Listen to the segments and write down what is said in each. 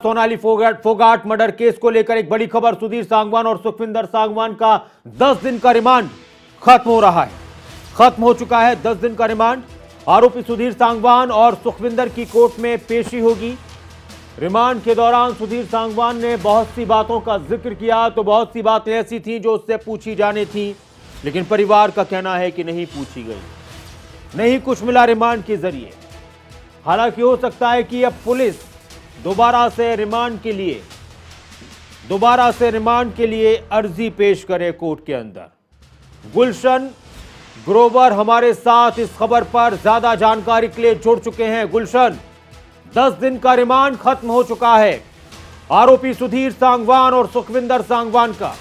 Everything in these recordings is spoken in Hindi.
सोनाली फोगाट मर्डर केस को लेकर एक बड़ी खबर। सुधीर सांगवान और सुखविंदर सांगवान का 10 दिन का रिमांड खत्म हो रहा है, खत्म हो चुका है 10 दिन का रिमांड। आरोपी सुधीर सांगवान और सुखविंदर की कोर्ट में पेशी होगी। रिमांड के दौरान सुधीर सांगवान ने बहुत सी बातों का जिक्र किया, तो बहुत सी बातें ऐसी थी जो उससे पूछी जानी थी, लेकिन परिवार का कहना है कि नहीं पूछी गई, नहीं कुछ मिला रिमांड के जरिए। हालांकि हो सकता है कि अब पुलिस दोबारा से रिमांड के लिए अर्जी पेश करे कोर्ट के अंदर। गुलशन ग्रोवर हमारे साथ इस खबर पर ज्यादा जानकारी के लिए जुड़ चुके हैं। गुलशन, 10 दिन का रिमांड खत्म हो चुका है आरोपी सुधीर सांगवान और सुखविंदर सांगवान का।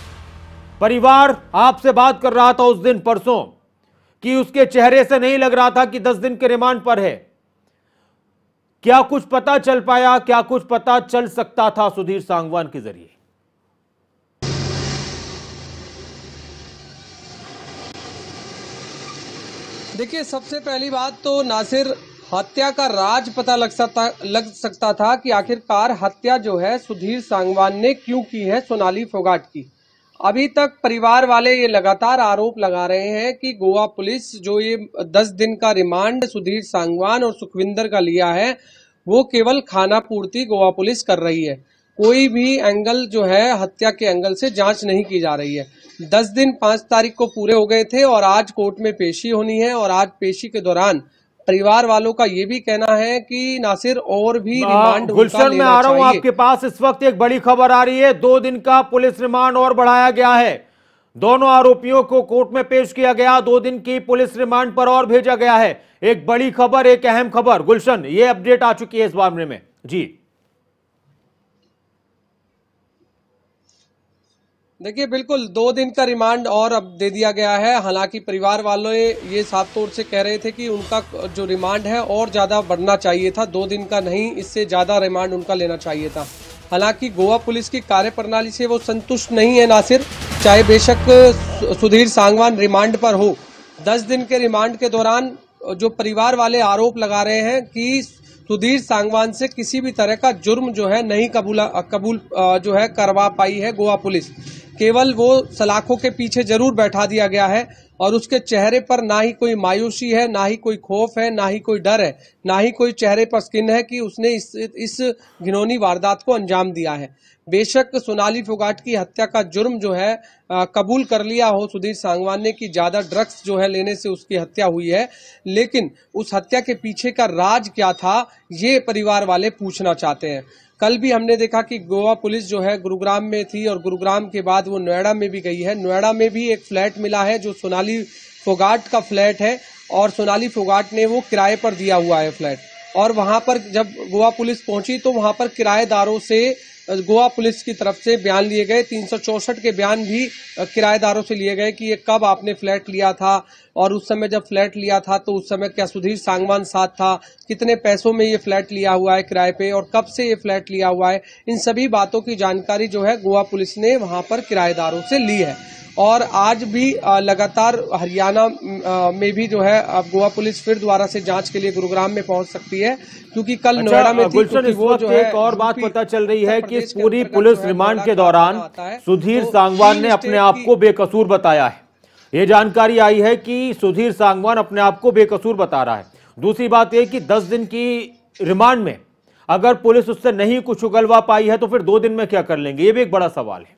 परिवार आपसे बात कर रहा था उस दिन परसों कि उसके चेहरे से नहीं लग रहा था कि 10 दिन के रिमांड पर है। क्या कुछ पता चल पाया, क्या कुछ पता चल सकता था सुधीर सांगवान के जरिए? देखिए, सबसे पहली बात तो नासिर, हत्या का राज पता लग सकता था कि आखिरकार हत्या जो है सुधीर सांगवान ने क्यों की है सोनाली फोगाट की। अभी तक परिवार वाले ये लगातार आरोप लगा रहे हैं कि गोवा पुलिस जो ये 10 दिन का रिमांड सुधीर सांगवान और सुखविंदर का लिया है, वो केवल खाना पूर्ति गोवा पुलिस कर रही है। कोई भी एंगल जो है हत्या के एंगल से जांच नहीं की जा रही है। 10 दिन 5 तारीख को पूरे हो गए थे और आज कोर्ट में पेशी होनी है, और आज पेशी के दौरान परिवार वालों का ये भी कहना है कि नासिर और भी रिमांड गुलशन, मैं आ रहा हूं आपके पास। इस वक्त एक बड़ी खबर आ रही है, 2 दिन का पुलिस रिमांड और बढ़ाया गया है। दोनों आरोपियों को कोर्ट में पेश किया गया, 2 दिन की पुलिस रिमांड पर और भेजा गया है। एक बड़ी खबर, एक अहम खबर। गुलशन, ये अपडेट आ चुकी है इस मामले में जी। देखिए, बिल्कुल 2 दिन का रिमांड और अब दे दिया गया है। हालांकि परिवार वालों ये साफ तौर से कह रहे थे कि उनका जो रिमांड है और ज्यादा बढ़ना चाहिए था, 2 दिन का नहीं, इससे ज्यादा रिमांड उनका लेना चाहिए था। हालांकि गोवा पुलिस की कार्यप्रणाली से वो संतुष्ट नहीं है नासिर, चाहे बेशक सुधीर सांगवान रिमांड पर हो। 10 दिन के रिमांड के दौरान जो परिवार वाले आरोप लगा रहे हैं कि सुधीर सांगवान से किसी भी तरह का जुर्म जो है नहीं कबूल जो है करवा पाई है गोवा पुलिस। केवल वो सलाखों के पीछे जरूर बैठा दिया गया है, और उसके चेहरे पर ना ही कोई मायूसी है, ना ही कोई खौफ है, ना ही कोई डर है, ना ही कोई चेहरे पर स्किन है कि उसने इस घिनौनी वारदात को अंजाम दिया है। बेशक सोनाली फोगाट की हत्या का जुर्म जो है कबूल कर लिया हो सुधीर सांगवान ने कि ज्यादा ड्रग्स जो है लेने से उसकी हत्या हुई है, लेकिन उस हत्या के पीछे का राज क्या था, ये परिवार वाले पूछना चाहते हैं। कल भी हमने देखा कि गोवा पुलिस जो है गुरुग्राम में थी, और गुरुग्राम के बाद वो नोएडा में भी गई है। नोएडा में भी एक फ्लैट मिला है जो सोनाली फोगाट का फ्लैट है, और सोनाली फोगाट ने वो किराए पर दिया हुआ है फ्लैट। और वहां पर जब गोवा पुलिस पहुंची तो वहां पर किराएदारों से गोवा पुलिस की तरफ से बयान लिए गए। 364 के बयान भी किराएदारों से लिए गए कि ये कब आपने फ्लैट लिया था, और उस समय जब फ्लैट लिया था तो उस समय क्या सुधीर सांगवान साथ था, कितने पैसों में ये फ्लैट लिया हुआ है किराए पे, और कब से ये फ्लैट लिया हुआ है। इन सभी बातों की जानकारी जो है गोवा पुलिस ने वहां पर किराएदारों से ली है। और आज भी लगातार हरियाणा में भी जो है अब गोवा पुलिस फिर दोबारा से जांच के लिए गुरुग्राम में पहुंच सकती है, क्योंकि कल नोएडा में थी। गुलशन, इस वक्त एक और बात पता चल रही है कि पूरी पुलिस रिमांड के दौरान सुधीर सांगवान ने अपने आप को बेकसूर बताया है। ये जानकारी आई है कि सुधीर सांगवान अपने आप को बेकसूर बता रहा है। दूसरी बात यह कि 10 दिन की रिमांड में अगर पुलिस उससे नहीं कुछ उगलवा पाई है तो फिर 2 दिन में क्या कर लेंगे, ये भी एक बड़ा सवाल है।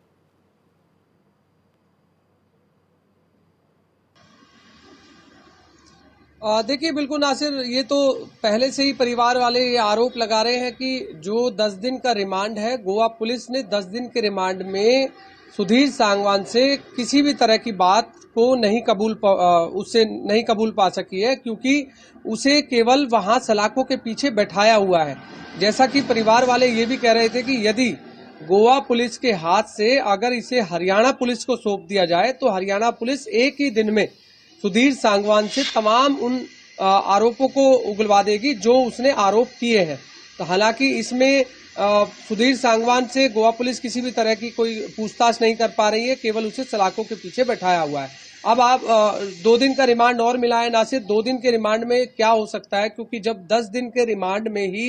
देखिए, बिल्कुल नासिर, ये तो पहले से ही परिवार वाले ये आरोप लगा रहे हैं कि जो 10 दिन का रिमांड है, गोवा पुलिस ने 10 दिन के रिमांड में सुधीर सांगवान से किसी भी तरह की बात को उससे नहीं कबूल पा सकी है, क्योंकि उसे केवल वहां सलाखों के पीछे बैठाया हुआ है। जैसा कि परिवार वाले ये भी कह रहे थे कि यदि गोवा पुलिस के हाथ से अगर इसे हरियाणा पुलिस को सौंप दिया जाए तो हरियाणा पुलिस एक ही दिन में सुधीर सांगवान से तमाम उन आरोपों को उगलवा देगी जो उसने आरोप किए हैं। तो हालांकि इसमें सुधीर सांगवान से गोवा पुलिस किसी भी तरह की कोई पूछताछ नहीं कर पा रही है, केवल उसे सलाखों के पीछे बैठाया हुआ है। अब आप 2 दिन का रिमांड और मिला है नासिर। 2 दिन के रिमांड में क्या हो सकता है, क्योंकि जब 10 दिन के रिमांड में ही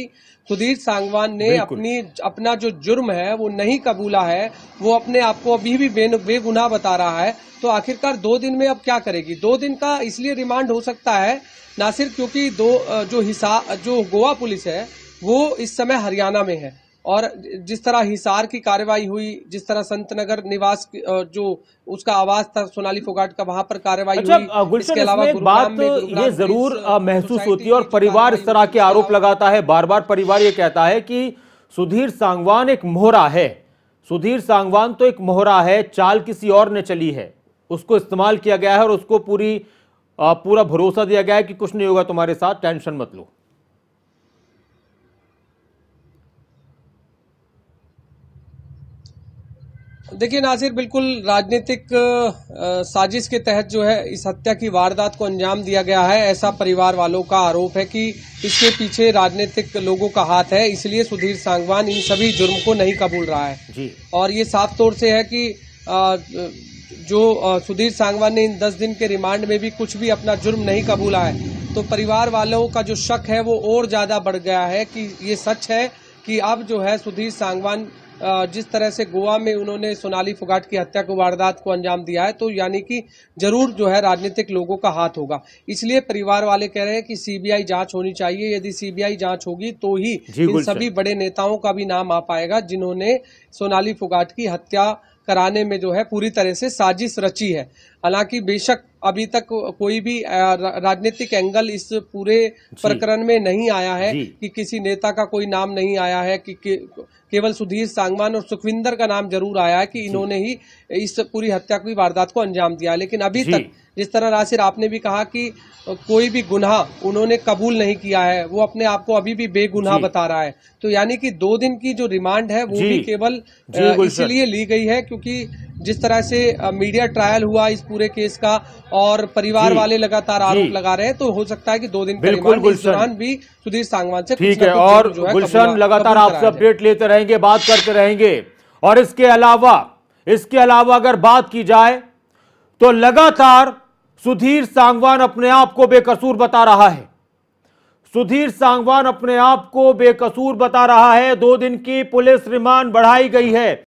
सुधीर सांगवान ने अपना जो जुर्म है वो नहीं कबूला है, वो अपने आप को अभी भी बेगुनाह बता रहा है, तो आखिरकार 2 दिन में अब क्या करेगी। 2 दिन का इसलिए रिमांड हो सकता है नासिर क्योंकि जो गोवा पुलिस है वो इस समय हरियाणा में है, और जिस तरह हिसार की कार्रवाई हुई, जिस तरह संतनगर निवास जो उसका आवास था सोनाली फोगाट का, वहां पर कार्रवाई हुई। इसके अलावा एक बात ये जरूर महसूस होती है, और परिवार इस तरह के आरोप लगाता है बार बार। परिवार ये कहता है कि सुधीर सांगवान एक मोहरा है, सुधीर सांगवान तो एक मोहरा है, चाल किसी और ने चली है, उसको इस्तेमाल किया गया है और उसको पूरा भरोसा दिया गया है कि कुछ नहीं होगा तुम्हारे साथ, टेंशन मत लो। देखिए नासिर, बिल्कुल राजनीतिक साजिश के तहत जो है इस हत्या की वारदात को अंजाम दिया गया है, ऐसा परिवार वालों का आरोप है कि इसके पीछे राजनीतिक लोगों का हाथ है, इसलिए सुधीर सांगवान इन सभी जुर्म को नहीं कबूल रहा है जी। और ये साफ तौर से है कि जो सुधीर सांगवान ने इन 10 दिन के रिमांड में भी कुछ भी अपना जुर्म नहीं कबूला है, तो परिवार वालों का जो शक है वो और ज्यादा बढ़ गया है कि ये सच है कि अब जो है सुधीर सांगवान जिस तरह से गोवा में उन्होंने सोनाली फोगाट की हत्या को वारदात को अंजाम दिया है, तो यानी कि जरूर जो है राजनीतिक लोगों का हाथ होगा। इसलिए परिवार वाले कह रहे हैं कि सीबीआई जांच होनी चाहिए। यदि सीबीआई जांच होगी तो ही इन सभी बड़े नेताओं का भी नाम आ पाएगा जिन्होंने सोनाली फोगाट की हत्या कराने में जो है पूरी तरह से साजिश रची है। हालांकि बेशक अभी तक कोई भी राजनीतिक एंगल इस पूरे प्रकरण में नहीं आया है कि किसी नेता का कोई नाम नहीं आया है, कि केवल सुधीर सांगवान और सुखविंदर का नाम जरूर आया है कि इन्होंने ही इस पूरी हत्या की वारदात को अंजाम दिया। लेकिन अभी तक जिस तरह नासिर आपने भी कहा कि कोई भी गुनाह उन्होंने कबूल नहीं किया है, वो अपने आप को अभी भी बेगुनाह बता रहा है, तो यानी कि 2 दिन की जो रिमांड है वो भी केवल इसलिए ली गई है क्योंकि जिस तरह से मीडिया ट्रायल हुआ इस पूरे केस का और परिवार वाले लगातार आरोप लगा रहे हैं, तो हो सकता है कि 2 दिन का रिमांड इस दौरान भी सुधीर सांगवान से ठीक है। और गुलशन लगातार आपसे अपडेट लेते रहेंगे, बात करते रहेंगे। और इसके अलावा अगर बात की जाए तो लगातार सुधीर सांगवान अपने आप को बेकसूर बता रहा है, सुधीर सांगवान अपने आप को बेकसूर बता रहा है। 2 दिन की पुलिस रिमांड बढ़ाई गई है।